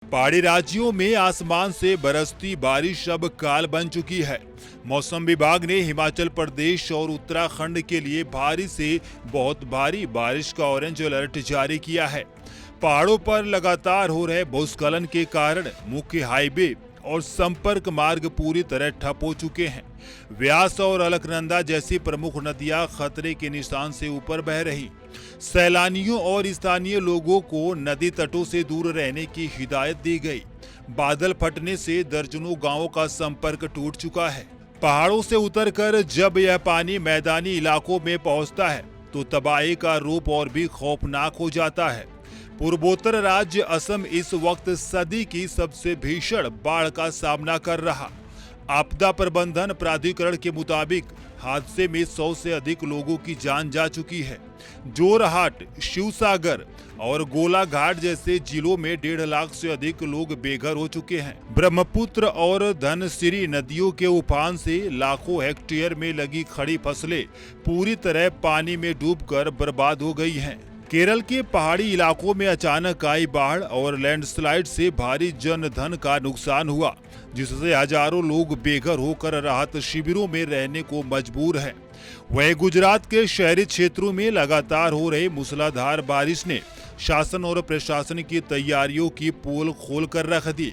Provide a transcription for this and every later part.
पहाड़ी राज्यों में आसमान से बरसती बारिश अब काल बन चुकी है। मौसम विभाग ने हिमाचल प्रदेश और उत्तराखंड के लिए भारी से बहुत भारी बारिश का ऑरेंज अलर्ट जारी किया है। पहाड़ों पर लगातार हो रहे भूस्खलन के कारण मुख्य हाईवे और संपर्क मार्ग पूरी तरह ठप हो चुके हैं। व्यास और अलकनंदा जैसी प्रमुख नदियां खतरे के निशान से ऊपर बह रही। सैलानियों और स्थानीय लोगों को नदी तटों से दूर रहने की हिदायत दी गई। बादल फटने से दर्जनों गांवों का संपर्क टूट चुका है। पहाड़ों से उतरकर जब यह पानी मैदानी इलाकों में पहुंचता है तो तबाही का रूप और भी खौफनाक हो जाता है। पूर्वोत्तर राज्य असम इस वक्त सदी की सबसे भीषण बाढ़ का सामना कर रहा। आपदा प्रबंधन प्राधिकरण के मुताबिक हादसे में 100 से अधिक लोगों की जान जा चुकी है। जोरहाट, शिवसागर और गोलाघाट जैसे जिलों में 1.5 लाख से अधिक लोग बेघर हो चुके हैं। ब्रह्मपुत्र और धनसिरी नदियों के उफान से लाखों हेक्टेयर में लगी खड़ी फसलें पूरी तरह पानी में डूबकर बर्बाद हो गई हैं। केरल के पहाड़ी इलाकों में अचानक आई बाढ़ और लैंडस्लाइड से भारी जन धन का नुकसान हुआ, जिससे हजारों लोग बेघर होकर राहत शिविरों में रहने को मजबूर हैं। वहीं गुजरात के शहरी क्षेत्रों में लगातार हो रही मूसलाधार बारिश ने शासन और प्रशासन की तैयारियों की पोल खोल कर रख दी।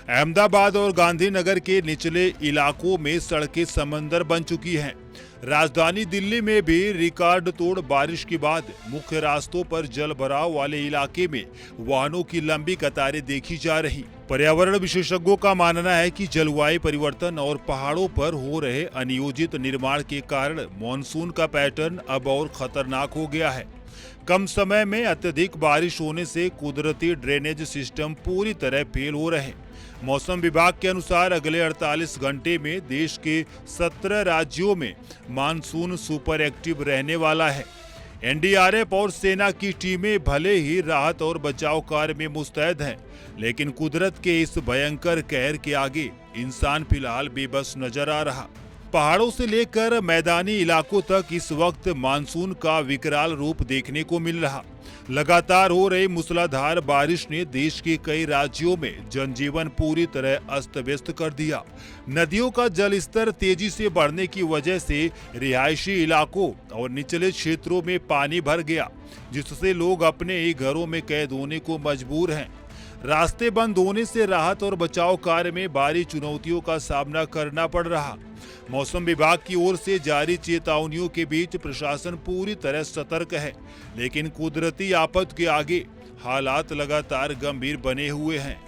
अहमदाबाद और गांधीनगर के निचले इलाकों में सड़कें समंदर बन चुकी हैं। राजधानी दिल्ली में भी रिकॉर्ड तोड़ बारिश के बाद मुख्य रास्तों पर जल भराव वाले इलाके में वाहनों की लंबी कतारें देखी जा रही। पर्यावरण विशेषज्ञों का मानना है कि जलवायु परिवर्तन और पहाड़ों पर हो रहे अनियोजित निर्माण के कारण मॉनसून का पैटर्न अब और खतरनाक हो गया है। कम समय में अत्यधिक बारिश होने से कुदरती ड्रेनेज सिस्टम पूरी तरह फेल हो रहे। मौसम विभाग के अनुसार अगले 48 घंटे में देश के 17 राज्यों में मानसून सुपर एक्टिव रहने वाला है। एनडीआरएफ और सेना की टीमें भले ही राहत और बचाव कार्य में मुस्तैद हैं, लेकिन कुदरत के इस भयंकर कहर के आगे इंसान फिलहाल बेबस नजर आ रहा। पहाड़ों से लेकर मैदानी इलाकों तक इस वक्त मानसून का विकराल रूप देखने को मिल रहा। लगातार हो रही मूसलाधार बारिश ने देश के कई राज्यों में जनजीवन पूरी तरह अस्त व्यस्त कर दिया। नदियों का जलस्तर तेजी से बढ़ने की वजह से रिहायशी इलाकों और निचले क्षेत्रों में पानी भर गया, जिससे लोग अपने ही घरों में कैद होने को मजबूर हैं। रास्ते बंद होने से राहत और बचाव कार्य में भारी चुनौतियों का सामना करना पड़ रहा। मौसम विभाग की ओर से जारी चेतावनियों के बीच प्रशासन पूरी तरह सतर्क है, लेकिन कुदरती आफत के आगे हालात लगातार गंभीर बने हुए हैं।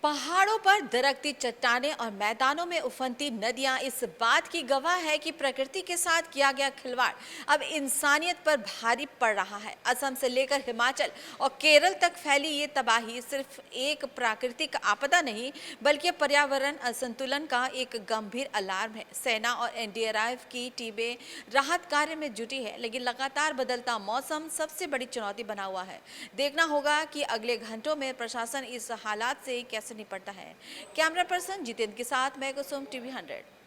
पहाड़ों पर दरकती चट्टानें और मैदानों में उफनती नदियां इस बात की गवाह है कि प्रकृति के साथ किया गया खिलवाड़ अब इंसानियत पर भारी पड़ रहा है। असम से लेकर हिमाचल और केरल तक फैली ये तबाही सिर्फ एक प्राकृतिक आपदा नहीं, बल्कि पर्यावरण असंतुलन का एक गंभीर अलार्म है। सेना और एनडीआरएफ की टीमें राहत कार्य में जुटी है, लेकिन लगातार बदलता मौसम सबसे बड़ी चुनौती बना हुआ है। देखना होगा कि अगले घंटों में प्रशासन इस हालात से कैसे निपटता है। कैमरा पर्सन जितेंद्र के साथ मैं कुसुम, टीवी 100।